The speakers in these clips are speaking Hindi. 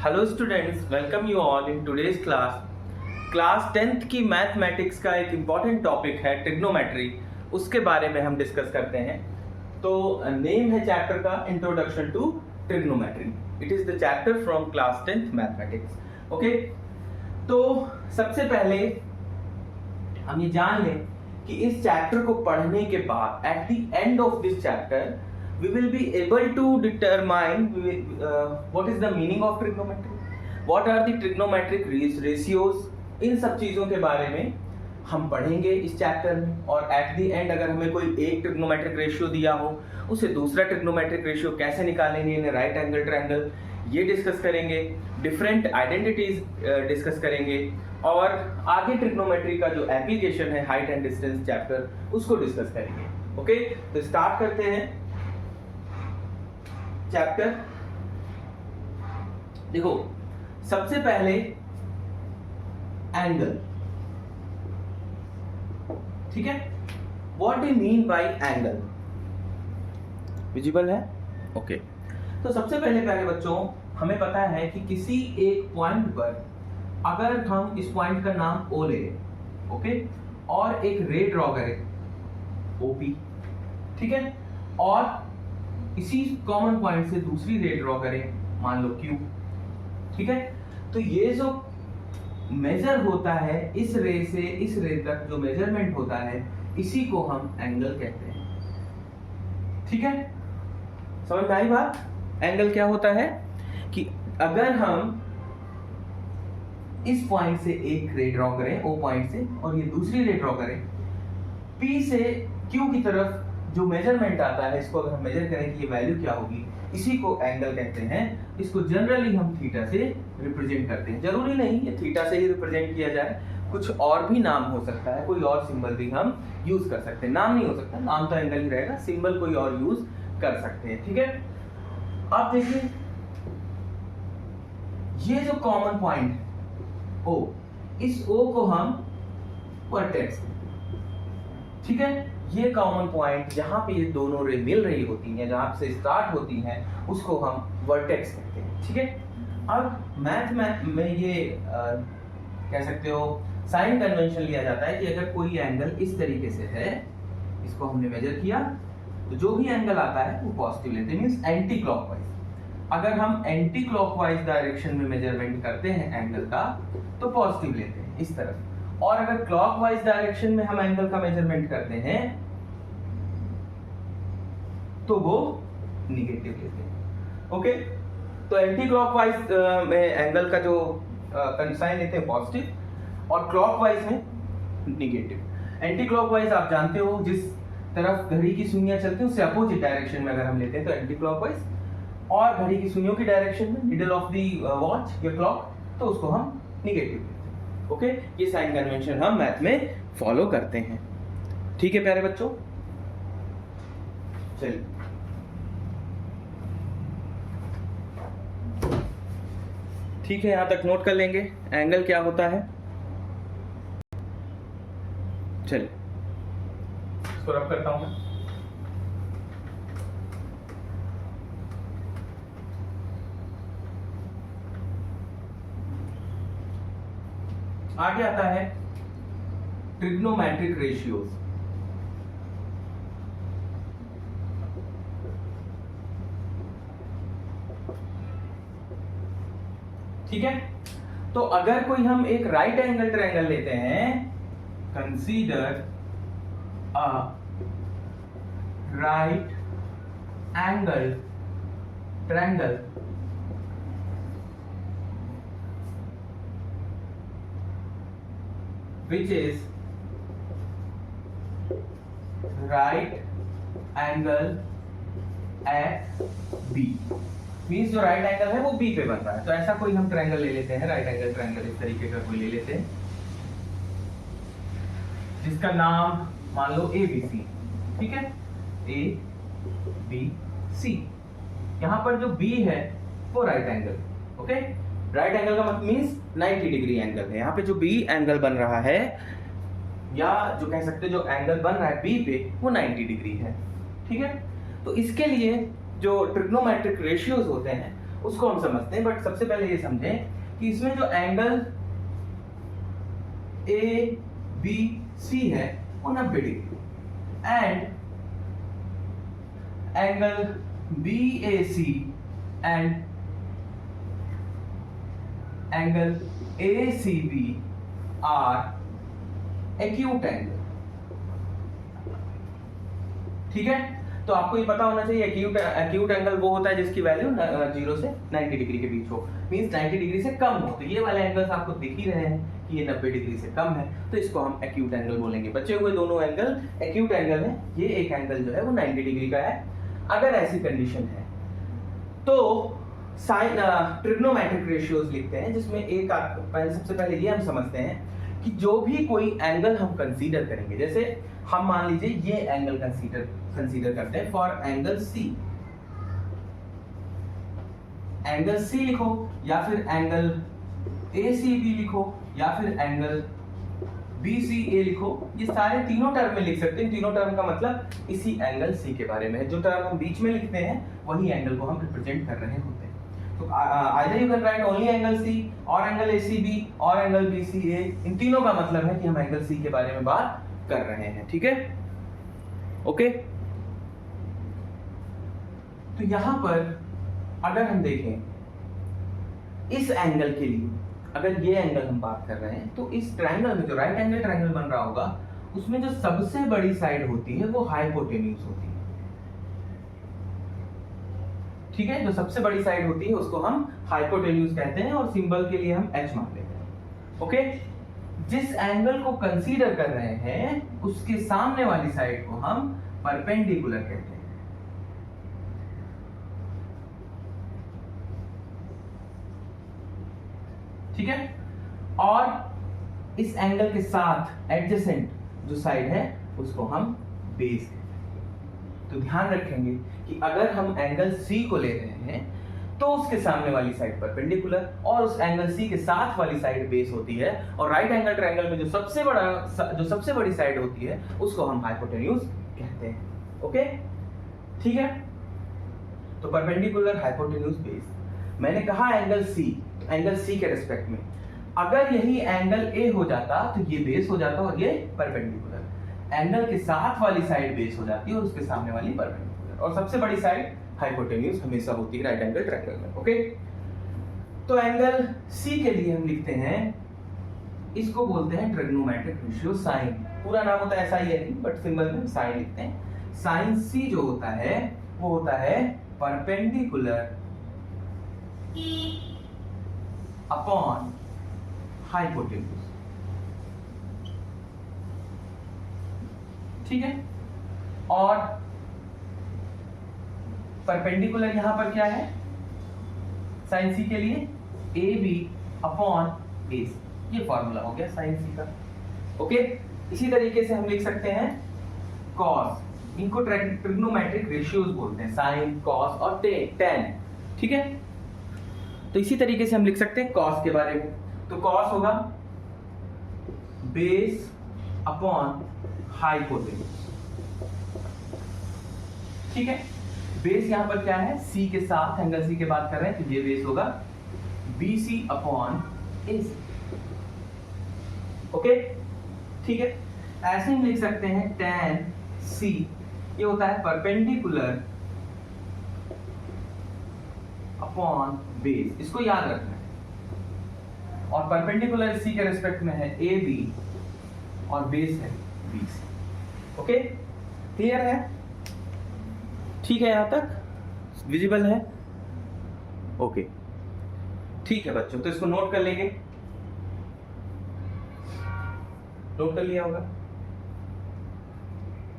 Hello students, welcome you all in today's class 10th की मैथमेटिक्स का एक इम्पॉर्टेंट टॉपिक है ट्रिग्नोमेट्री। उसके बारे में हम डिस्कस करते हैं। तो नेम है चैप्टर का introduction to trigonometry. It is the chapter from class 10th mathematics. Okay, तो सबसे पहले हम ये जान लें कि इस चैप्टर को पढ़ने के बाद at the end of this chapter we will be able to determine what is the meaning of trigonometry, what are the trigonometric ratios। इन सब चीजों के बारे में हम पढ़ेंगे इस चैप्टर में। और एट द एंड अगर हमें कोई एक ट्रिग्नोमेट्रिक रेशियो दिया हो, उसे दूसरा ट्रिग्नोमेट्रिक रेशियो कैसे निकालेंगे, इन्हें राइट एंगल ट्रायंगल, ये डिस्कस करेंगे। डिफरेंट आइडेंटिटीज डिस्कस करेंगे और आगे ट्रिग्नोमेट्री का जो एप्लीकेशन है हाइट एंड डिस्टेंस चैप्टर, उसको डिस्कस करेंगे। ओके, तो स्टार्ट करते हैं चैप्टर। देखो, सबसे पहले एंगल, ठीक है। What do mean by angle? Visible है? ओके, तो सबसे पहले बच्चों हमें पता है कि किसी एक पॉइंट पर अगर हम इस पॉइंट का नाम O ले, ओके, और एक रे ड्रॉ करें OP, ठीक है, और इसी कॉमन पॉइंट से दूसरी रे ड्रॉ करें, मान लो Q, ठीक है। तो ये जो मेजर होता है इस रे से इस रे तक, जो मेजरमेंट होता है, इसी को हम एंगल कहते हैं, ठीक है। समझ में आई बात? एंगल क्या होता है कि अगर हम इस पॉइंट से एक रे ड्रॉ करें O पॉइंट से, और ये दूसरी रे ड्रॉ करें P से Q की तरफ, जो मेजरमेंट आता है, इसको अगर हम मेजर करें कि ये वैल्यू क्या होगी, इसी को एंगल कहते हैं। इसको जनरली हम थीटा से रिप्रेजेंट करते हैं। जरूरी नहीं ये थीटा से ही रिप्रेजेंट किया जाए, कुछ और भी नाम हो सकता है, कोई और सिंबल भी हम यूज कर सकते हैं। नाम नहीं हो सकता, नाम तो एंगल ही रहेगा, सिंबल कोई और यूज कर सकते हैं, ठीक है। अब देखिए, ये जो कॉमन पॉइंट O, इस O को हम वर्टेक्स, ठीक है, ये कॉमन पॉइंट जहां पे ये दोनों रे मिल रही होती हैं, जहां से स्टार्ट होती हैं, उसको हम वर्टेक्स कहते हैं, ठीक है। अब मैथ में ये कह सकते हो साइन कन्वेंशन लिया जाता है कि अगर कोई एंगल इस तरीके से है, इसको हमने मेजर किया, तो जो भी एंगल आता है वो पॉजिटिव लेते हैं, मींस एंटी क्लॉकवाइज। अगर हम एंटी क्लॉकवाइज डायरेक्शन में मेजरमेंट करते हैं एंगल का, तो पॉजिटिव लेते हैं इस तरफ। और अगर क्लॉकवाइज डायरेक्शन में हम एंगल का मेजरमेंट करते हैं तो वो निगेटिव लेते हैं, ओके। तो एंटी क्लॉकवाइज में एंगल का जो साइन लेते हैं पॉजिटिव, और क्लॉकवाइज में निगेटिव। एंटी क्लॉकवाइज आप जानते हो, जिस तरफ घड़ी की सुइयां चलती हैं उससे अपोजिट डायरेक्शन में अगर हम लेते हैं तो एंटी क्लॉकवाइज, और घड़ी की सुइयों की डायरेक्शन में मिडिल ऑफ द वॉच या क्लॉक, तो उसको हम निगेटिव लेते हैं, ओके। ये साइन कन्वेंशन हम मैथ में फॉलो करते हैं, ठीक है प्यारे बच्चों। चलिए, ठीक है, यहां तक नोट कर लेंगे एंगल क्या होता है। चलिए, इसको रब करता हूं मैं। आगे आता है ट्रिग्नोमेट्रिक रेशियोज। ठीक है, तो अगर कोई हम एक राइट एंगल ट्रायंगल लेते हैं, consider a right angle triangle which is right angle at B, means जो राइट एंगल है वो B पे बन रहा है। तो ऐसा कोई हम ट्रायंगल ले लेते हैं, राइट एंगल ट्रायंगल इस तरीके का कोई ले लेते हैं, जिसका नाम मान लो ABC, ठीक है, ABC। यहां पर जो B है वो right angle, okay. Right angle का मतलब मींस 90 डिग्री एंगल है। यहाँ पे जो B एंगल बन रहा है, या जो कह सकते हैं जो एंगल बन रहा है B पे, वो 90 डिग्री है, ठीक है। तो इसके लिए जो ट्रिग्नोमेट्रिक रेशियोज होते हैं उसको हम समझते हैं। बट सबसे पहले ये समझें कि इसमें जो एंगल ए बी सी है वो 90 degree and angle B A C and angle A C B are acute angle. ठीक है, तो आपको ये पता होना चाहिए एक्यूट एंगल वो होता है जिसकी वैल्यू 0 से 90 डिग्री के बीच हो, मींस 90 डिग्री से कम हो। तो ये वाले एंगल्स आपको दिख ही रहे हैं कि ये 90 डिग्री से कम है, तो इसको हम एक्यूट एंगल बोलेंगे। बचे हुए दोनों एंगल एक्यूट एंगल है। ये एक एंगल जो है वो 90 डिग्री का है। अगर ऐसी कंडीशन है तो साइन ट्रिग्नोमेट्रिक रेशियोज लिखते हैं, जिसमें एक सबसे पहले ये हम समझते हैं कि जो भी कोई एंगल हम कंसीडर करेंगे, जैसे हम मान लीजिए ये एंगल कंसीडर करते हैं for angle C, angle C लिखो या फिर एंगल ए सी बी लिखो या फिर एंगल बी सी ए लिखो। ये सारे तीनों टर्म में लिख सकते हैं। तीनों टर्म का मतलब इसी एंगल सी के बारे में है। जो टर्म हम बीच में लिखते हैं वही एंगल को हम रिप्रेजेंट कर रहे होते हैं। तो either you can write only angle C और एंगल ए सी बी और एंगल बी सी ए। इन तीनों का मतलब है कि हम एंगल सी के बारे में बात कर रहे हैं। ठीक है, ओके। तो यहां पर अगर हम देखें इस एंगल के लिए, अगर ये एंगल हम बात कर रहे हैं, तो इस ट्रायंगल में जो राइट एंगल ट्रायंगल बन रहा होगा उसमें जो सबसे बड़ी साइड होती है वो हाइपोटेन्यूज होती है। ठीक है, जो सबसे बड़ी साइड होती है उसको हम हाइपोटेन्यूज कहते हैं और सिंबल के लिए हम H मान लेते हैं। ओके, जिस एंगल को कंसीडर कर रहे हैं उसके सामने वाली साइड को हम परपेंडिकुलर कहते हैं। ठीक है, और इस एंगल के साथ एडजेसेंट जो साइड है उसको हम बेस कहते हैं। तो ध्यान रखेंगे कि अगर हम एंगल सी को ले रहे हैं तो उसके सामने वाली साइड परपेंडिकुलर और उस एंगल सी के साथ वाली साइड बेस होती है, और राइट एंगल ट्रायंगल में जो सबसे बड़ी साइड होती है उसको हम हाइपोटेन्यूज कहते हैं। ओके, ठीक है। तो परपेंडिकुलर, हाइपोटेन्यूज, बेस। मैंने कहा एंगल सी के रिस्पेक्ट में अगर यही एंगल ए हो जाता तो ये बेस हो जाता और ये परपेंडिकुलर। एंगल के साथ वाली साइड बेस हो जाती है और उसके सामने वाली परपेंडिकुलर, और सबसे बड़ी साइड हाइपोटेन्यूज हमेशा होती है राइट एंगल ट्रायंगल में। ओके, तो एंगल सी के लिए हम लिखते हैं, इसको बोलते हैं ट्रिग्नोमेट्रिक रेशियो साइन। पूरा नाम होता है ऐसा ही है, बट सिंबल में साइन लिखते हैं। साइन सी जो होता है वो होता है परपेंडिकुलर अपॉन हाइपोटेन्यूज। ठीक है, और परपेंडिकुलर यहां पर क्या है साइन सी के लिए, ए बी अपॉन ए सी। ये फॉर्मूला हो गया साइन सी का। ओके, इसी तरीके से हम लिख सकते हैं कॉस। इनको ट्रिग्नोमेट्रिक रेशियोज बोलते हैं, साइन, कॉस और टेन। ठीक है, तो इसी तरीके से हम लिख सकते हैं कॉस के बारे में। तो कॉस होगा बेस अपॉन हाइपोटेन्यूज। ठीक है, बेस यहां पर क्या है, सी के साथ एंगल सी के बात कर रहे हैं तो ये बेस होगा BC अपॉन AC। ओके, ठीक है। ऐसे हम लिख सकते हैं tan C, ये होता है परपेंडिकुलर अपॉन बेस। इसको याद रखना है, और परपेंडिकुलर सी के रिस्पेक्ट में है AB और बेस है BC। ओके, क्लियर है? ठीक है, यहां तक विजिबल है? ओके, ठीक है बच्चों, तो इसको नोट कर लेंगे। नोट कर लिया होगा,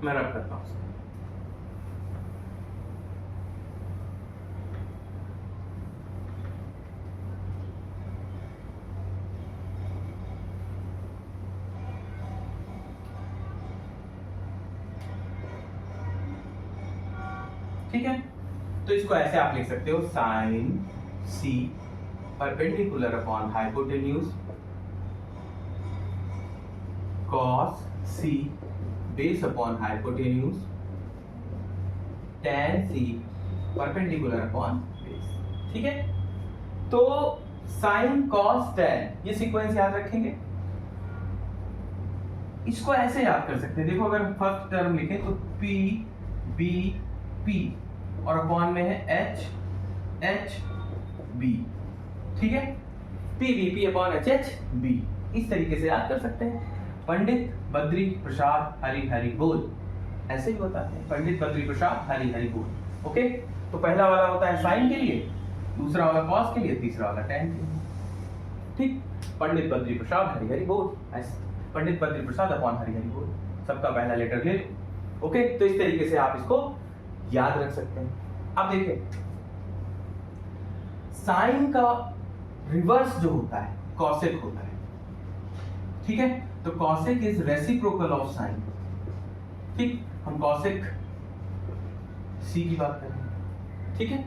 मैं रब करता हूं। ठीक है, तो इसको ऐसे आप लिख सकते हो, sine C perpendicular upon hypotenuse, cos C base upon hypotenuse, tan C perpendicular upon base. ठीक है, तो साइन कॉस टेन ये सीक्वेंस याद रखेंगे। इसको ऐसे याद कर सकते हैं, देखो अगर फर्स्ट टर्म लिखें तो P B P और अपॉन में है H H B, ठीक है, P B P upon H H B, इस तरीके से याद कर सकते हैं। पंडित बद्री प्रसाद हरि हरि बोल, ऐसे ही बताते हैं, पंडित बद्री प्रसाद हरि हरि बोल। ओके, तो पहला वाला होता है साइन के लिए, दूसरा वाला कॉस के लिए, तीसरा वाला टेन के लिए। ठीक, पंडित बद्री प्रसाद हरि हरि बोल, ऐसे पंडित बद्री प्रसाद अपॉन हरि हरि बोल, सबका पहला लेटर ले लो। ओके, तो इस तरीके से आप इसको याद रख सकते हैं। अब देखिए साइन का रिवर्स जो होता है कॉसेक होता है, ठीक है, तो cosec is reciprocal of sine. ठीक, हम कॉसेक सी की बात कर रहे हैं, ठीक है।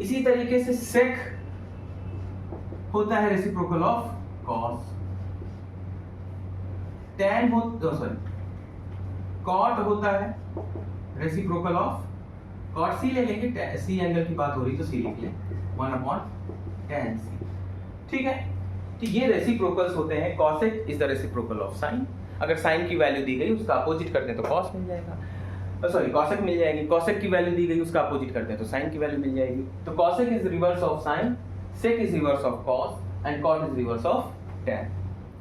इसी तरीके से सेक होता है reciprocal of cos, tan cot होता है रेसिप्रोकल ऑफ कॉट सी, ले लेंगे, सी एंगल की बात हो रही तो सी लिख लें, 1/tan सी, ठीक है। तो ये रेसिप्रोकल्स होते हैं, cosec is the reciprocal of sine. अगर साइन की वैल्यू दी गई उसका अपोजिट करते हैं तो कॉस मिल जाएगा, सॉरी कॉसेक मिल जाएगी, कॉसेक की वैल्यू दी गई उसका अपोजिट करते हैं तो साइन की वैल्यू मिल जाएगी। तो cosec is reverse of sine, sec is reverse of cos and cot is reverse of tan.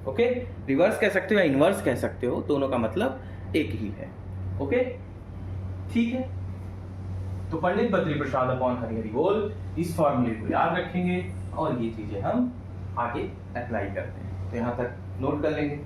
Okay, reverse कह सकते हो या इनवर्स कह सकते हो, दोनों का मतलब एक ही है। ओके, ठीक है, तो पंडित बद्री प्रसाद अपॉन हरि हरि बोल, इस फॉर्मूले को याद रखेंगे और ये चीजें हम आगे अप्लाई करते हैं, तो यहां तक नोट कर लेंगे।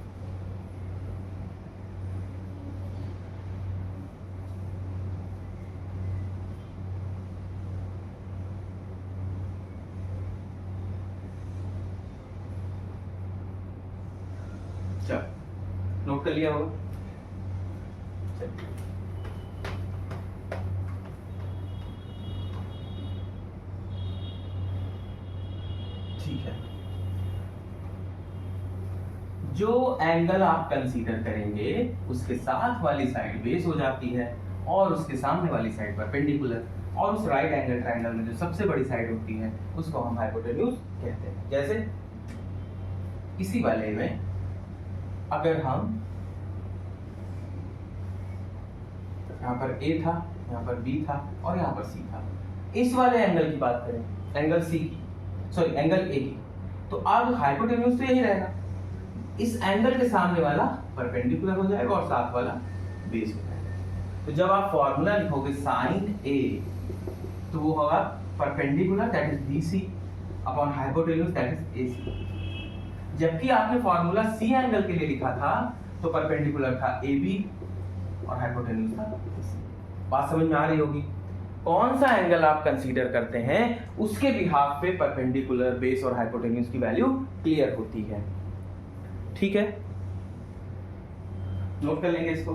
चलो नोट कर लिया होगा, ठीक है। जो एंगल आप कंसीडर करेंगे उसके साथ वाली साइड बेस हो जाती है और उसके सामने वाली साइड परपेंडिकुलर, और उस राइट एंगल ट्रायंगल में जो सबसे बड़ी साइड होती है उसको हम हाइपोटेन्यूज कहते हैं। जैसे इसी वाले में अगर हम यहाँ पर A था, यहाँ पर B था और यहाँ पर C था, इस वाले एंगल की बात करें, एंगल C की, सॉरी एंगल A की, तो अब हाइपोटेन्यूज तो यही रहेगा, इस एंगल के सामने वाला परपेंडिकुलर हो जाएगा और साथ वाला बेस हो जाएगा। तो जब आप फॉर्मूला लिखोगे साइन A, तो वो होगा perpendicular that is BC upon hypotenuse that is AC। जबकि आपने फॉर्मूला C एंगल के लिए लिखा था तो परपेंडिकुलर था AB और हाइपोटेन्यूज था AC। बात समझ में आ रही होगी। कौन सा एंगल आप कंसीडर करते हैं उसके बिहाफ पे परपेंडिकुलर, बेस और हाइपोटेन्यूज की वैल्यू क्लियर होती है, ठीक है। नोट कर लेंगे इसको।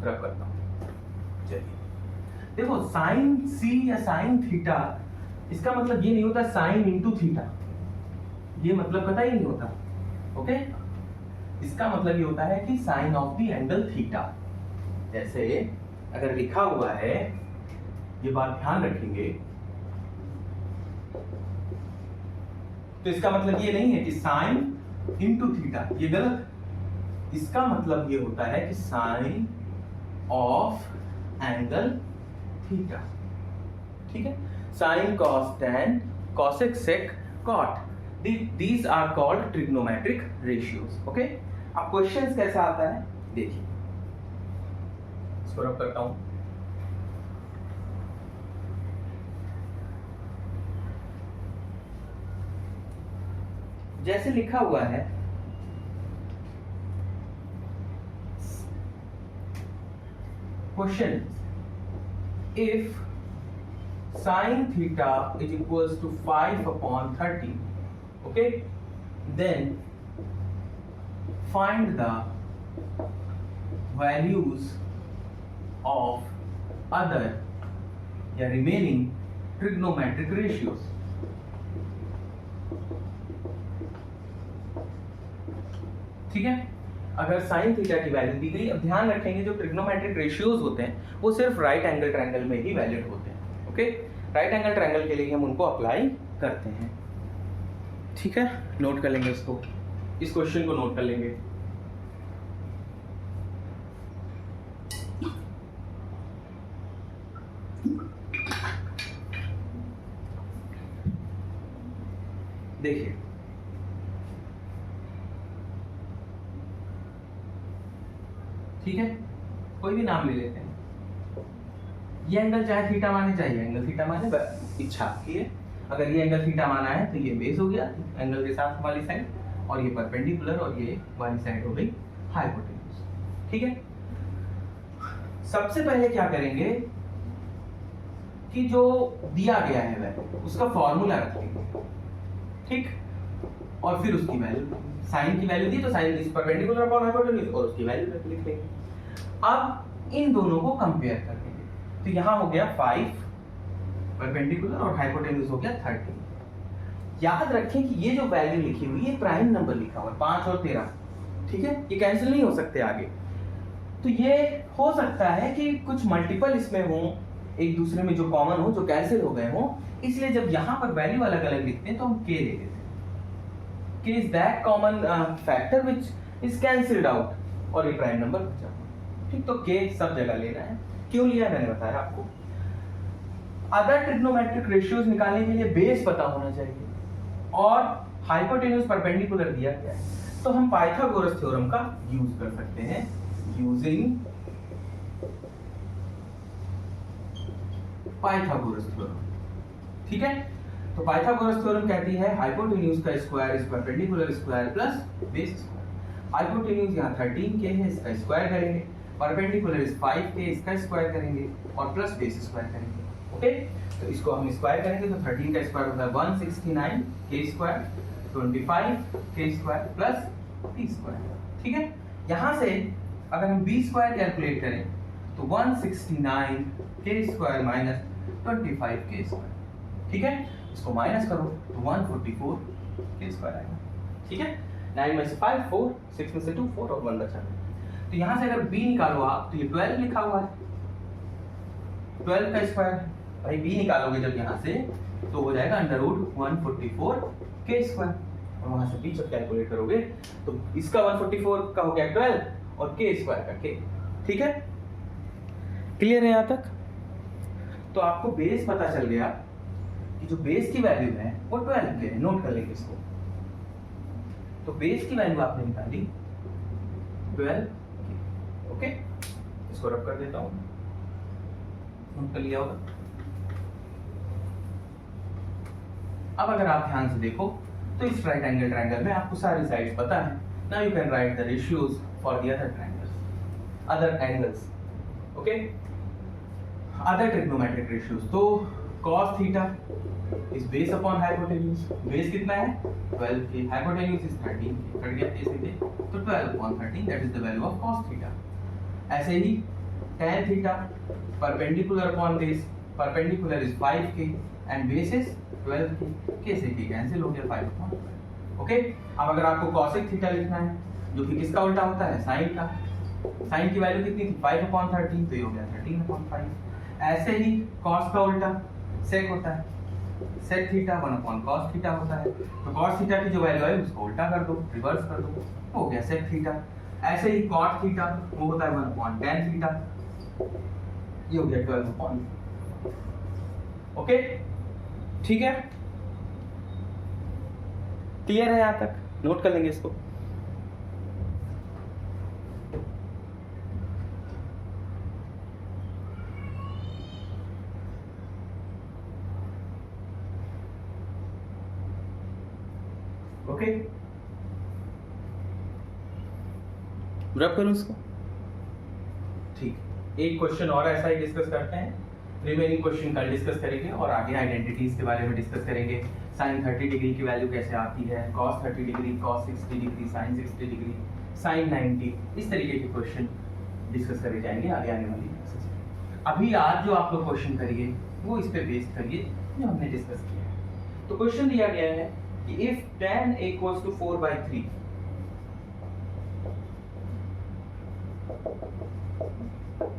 रब करता हूं, चलिए देखो साइन C या साइन थीटा, इसका मतलब ये नहीं होता साइन इंटू थीटा, ये मतलब पता ही नहीं होता। ओके, इसका मतलब ये होता है कि sine of the angle theta. जैसे अगर लिखा हुआ है, ये बात ध्यान रखेंगे, तो इसका मतलब ये नहीं है कि साइन इंटू थीटा, ये गलत। इसका मतलब ये होता है कि साइन ऑफ एंगल थीटा, ठीक है। Sine cos tan cosec sec cot, these are called trigonometric ratios। Okay, अब क्वेश्चंस कैसा आता है देखिए, इसको रब करता हूं। जैसे लिखा हुआ है question, if sin theta is equals to 5/30, okay, then find the values of other या remaining trigonometric ratios। ठीक है, अगर साइन थीटा की वैल्यू दी गई, अब ध्यान रखेंगे जो ट्रिग्नोमेट्रिक रेशियोज होते हैं वो सिर्फ राइट एंगल ट्रायंगल में ही वैलिड होते हैं। ओके, राइट एंगल ट्रायंगल के लिए हम उनको अप्लाई करते हैं। ठीक है, नोट कर लेंगे इसको, इस क्वेश्चन को नोट कर लेंगे। देखिए ठीक है, कोई भी नाम ले लेते हैं। ये एंगल चाहे थीटा माने चाहे एंगल थीटा माने, इच्छा आपकी है। अगर ये एंगल थीटा माना है तो ये बेस हो गया एंगल के साथ वाली साइड, और ये परपेंडिकुलर और ये वाली साइड हो गई हाइपोटेन्यूज। ठीक है, सबसे पहले क्या करेंगे कि जो दिया गया है वैल्यू उसका फॉर्मूला रखेंगे। ठीक, और फिर उसकी वैल्यू, साइन की वैल्यू दी तो sine is perpendicular upon hypotenuse और उसकी वैल्यू लिख लेंगे। अब इन दोनों को कंपेयर कर लेंगे, तो यहां हो गया 5 परपेंडिकुलर और हाइपोटेन्यूज हो गया 30। याद रखें कि ये जो वैल्यू लिखी हुई है प्राइम नंबर लिखा हुआ है 5 और 13। ठीक है, ये कैंसिल नहीं हो सकते आगे, तो ये हो सकता है कि कुछ मल्टीपल इसमें हो, एक दूसरे में जो कॉमन हो, जो कैंसिल हो गए हो, इसलिए जब यहां पर वैल्यू अलग अलग लिखते हैं तो हम k ले लेते हैं। k is that common factor which is cancelled out, और ये प्राइम नंबर बचा। ठीक, तो k सब जगह लेना है। क्यों लिया मैंने बताया आपको। अदर ट्रिग्नोमेट्रिक रेशियोज निकालने के लिए बेस पता होना चाहिए, और हाइपोटेन्यूज परपेंडिकुलर दिया गया है, तो हम पाइथागोरस थ्योरम का यूज कर सकते हैं। Using Pythagoras theorem. ठीक है, तो पाइथागोरस थ्योरम कहती है हाइपोटेन्यूज का square is perpendicular square plus base square. Hypotenuse यहाँ 13k है, इसका स्क्वायर करेंगे, परपेंडिकुलर इज 5k, इसका स्क्वायर करेंगे, और प्लस बेस स्क्वायर करेंगे। ओके, तो इसको हम स्क्वायर करेंगे तो 13 का स्क्वायर होता है 169k square, 25k square plus t square. ठीक है, यहाँ से अगर हम b स्क्वायर कैलकुलेट करें तो 169k square minus 25k square. ठीक है, इसको माइनस करो तो 144k स्क्वायर आएगा। ठीक है, 9 में से 5 4, 6 में से 2 4 और 1 बचा। तो यहाँ से अगर b निकालो आप तो ये 12 लिखा हुआ है, 12 का स्क्वायर। भाई b निकालोगे जब यहाँ से तो हो जाएगा अंडर रूट 144k स्क्वायर, और वहां से b जब कैलकुलेट करोगे तो इसका 144 का हो गया 12 और k स्क्वायर का k। ठीक है, क्लियर है यहाँ तक। तो आपको बेस पता चल गया कि जो बेस की वैल्यू है वो 12 है। नोट कर लेंगे इसको। तो बेस की वैल्यू आपने निकाली 12। ओके, इसको रब कर देता हूं, नोट कर लिया होगा। अब अगर आप ध्यान से देखो तो इस राइट एंगल ट्रायंगल में आपको सारी साइड्स पता है। Now you can right the ratios for the other triangles, other angles. Okay, other trigonometric ratios, तो cos theta is base upon hypotenuse. Base कितना है 12k, hypotenuse is 13k, cut गया सीधे, तो 12 upon 13 that is the value of cos theta. ऐसे ही tan theta perpendicular upon base, perpendicular is 5k and base is 12k, k से k कैंसिल हो गया 5 अपॉन 12। ओके, अब अगर आपको cosec थीटा लिखना है जो कि किसका उल्टा होता है sin का, sin की वैल्यू कितनी थी 5 अपॉन 13, तो ये हो गया 13 अपॉन 5। ऐसे ही cos का उल्टा sec होता है, sec theta 1 upon cos theta होता है, तो cos थीटा की जो वैल्यू है उसको उल्टा कर दो, रिवर्स कर दो, तो हो गया sec थीटा। ऐसे ही cot थीटा वो होता है 1 अपॉन tan थीटा, ये हो गया 12 अपॉन। ओके, ठीक है, क्लियर है यहाँ तक। नोट कर लेंगे इसको। ओके, रब करूं इसको। ठीक, एक क्वेश्चन और ऐसा ही डिस्कस करते हैं, रिमेनिंग क्वेश्चन कल डिस्कस करेंगे और आगे आइडेंटिटीज के बारे में डिस्कस करेंगे। sin 30 डिग्री की वैल्यू कैसे आती है, cos 30 degree, cos 60 degree, sin 60 degree, sin 90, इस तरीके के क्वेश्चन डिस्कस करे जाएंगे आगे आने वाली क्लासेस में। अभी आज जो आप लोग क्वेश्चन करिए वो इस पे बेस करिए जो हमने डिस्कस किया है। तो क्वेश्चन दिया गया है कि if tan equals to 4/3,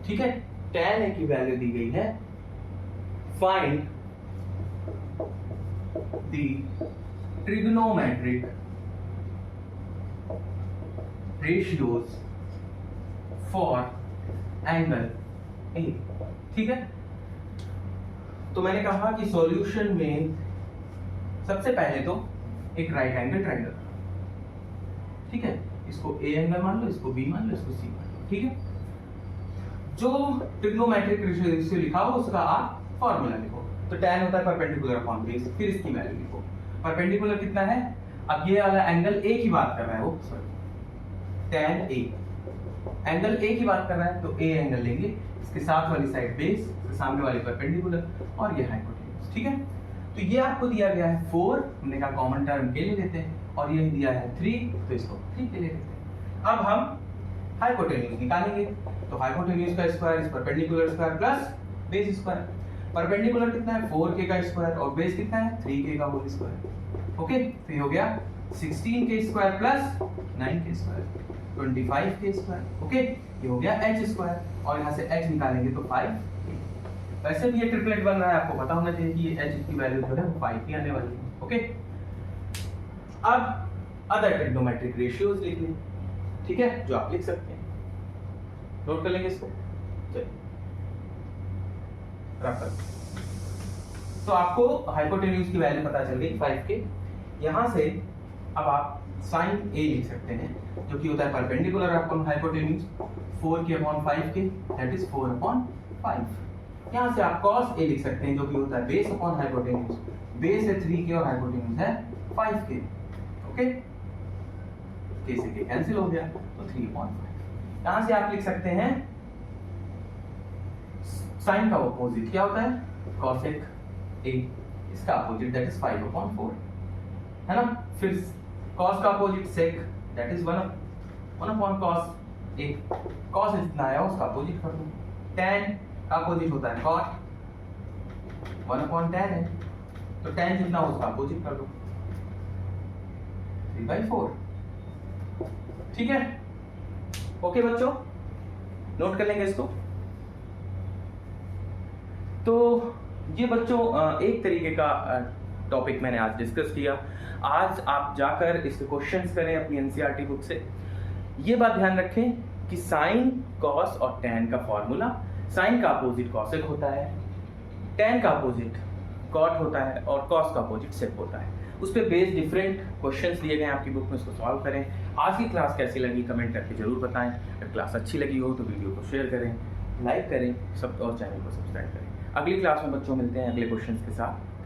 ठीक है, tan a की वैल्यू दी गई है, find the trigonometric ratios for angle A. ठीक है, तो मैंने कहा कि सॉल्यूशन में सबसे पहले तो एक राइट एंगल ट्रायंगल, ठीक है, इसको ए एंगल मान लो, इसको बी मान लो, इसको सी मान लो। ठीक है, जो ट्रिग्नोमेट्रिक रेशियो लिखा हो उसका आप फॉर्मूला लिखो। तो tan होता है परपेंडिकुलर अपॉन बेस, फिर इसकी वैल्यू लिखो। परपेंडिकुलर कितना है, अब ये वाला एंगल ए की बात कर रहा है वो, sorry tan a, angle A की बात कर रहा है, तो ए एंगल लेंगे, इसके साथ वाली साइड बेस, इसके सामने वाली परपेंडिकुलर, और ये हाइपोटेन्यूज। ठीक है, तो ये आपको दिया गया है 4, हमने कहा कॉमन टर्म के ले लेते हैं, और ये दिया है 3, तो इसको 3 के ले लेते हैं। अब हम हाइपोटेन्यूज निकालेंगे, तो हाइपोटेन्यूज का स्क्वायर इस perpendicular square plus base square. Perpendicular कितना है 4k का स्क्वायर, और बेस कितना है 3k का होल स्क्वायर। ओके, तो ये हो गया 16k square plus 9k square, 25k square. Okay, ये हो गया h स्क्वायर, और यहाँ से h निकालेंगे तो 5। वैसे भी ये ट्रिपलेट बन रहा है, आपको पता होना चाहिए कि ये h की वैल्यू जो है वो 5 की आने वाली है। ओके, अब अदर ट्रिग्नोमेट्रिक रेशियोज लिख लें, ठीक है, जो आप लिख सकते हैं, नोट कर लेंगे इसको। चलिए रख कर, तो आपको हाइपोटेन्यूज की वैल्यू पता चल गई 5k। यहां से अब आप साइन a लिख सकते हैं, जो कि होता है perpendicular upon hypotenuse, 4k upon 5k, that is 4 upon 5। यहां से आप cos a लिख सकते हैं, जो कि होता है बेस अपॉन हाइपोटेन्यूज, बेस है 3k और हाइपोटेन्यूज है 5k। ओके, k से k कैंसिल हो गया, तो 3 अपॉन 5। यहां से आप लिख सकते हैं साइन का अपोजिट क्या होता है, cosec a, इसका अपोजिट दैट इज 5 अपॉन 4, है ना। फिर cos का opposite sec, that is 1 upon cos a, cos जितना आया उसका अपोजिट कर दो। tan का अपोजिट होता है cot, 1 अपॉन tan है, तो tan जितना हो उसका अपोजिट कर दो, 3/4। ठीक है, ओके बच्चों, नोट कर लेंगे इसको। तो ये बच्चों एक तरीके का टॉपिक मैंने आज डिस्कस किया। आज आप जाकर इसके क्वेश्चंस करें अपनी एनसीईआरटी बुक से। ये बात ध्यान रखें कि साइन, कॉस और टैन का फॉर्मूला, साइन का अपोजिट कॉसेक होता है, टैन का अपोजिट कॉट होता है, और कॉस का अपोजिट सेक होता है। उस पर बेस्ड डिफरेंट क्वेश्चंस दिए गए हैं आपकी बुक में, उसको सॉल्व करें। आज की क्लास कैसी लगी कमेंट करके जरूर बताएं। अगर क्लास अच्छी लगी हो तो वीडियो को शेयर करें, लाइक करें सब, और चैनल को सब्सक्राइब करें। अगली क्लास में बच्चों मिलते हैं अगले क्वेश्चंस के साथ।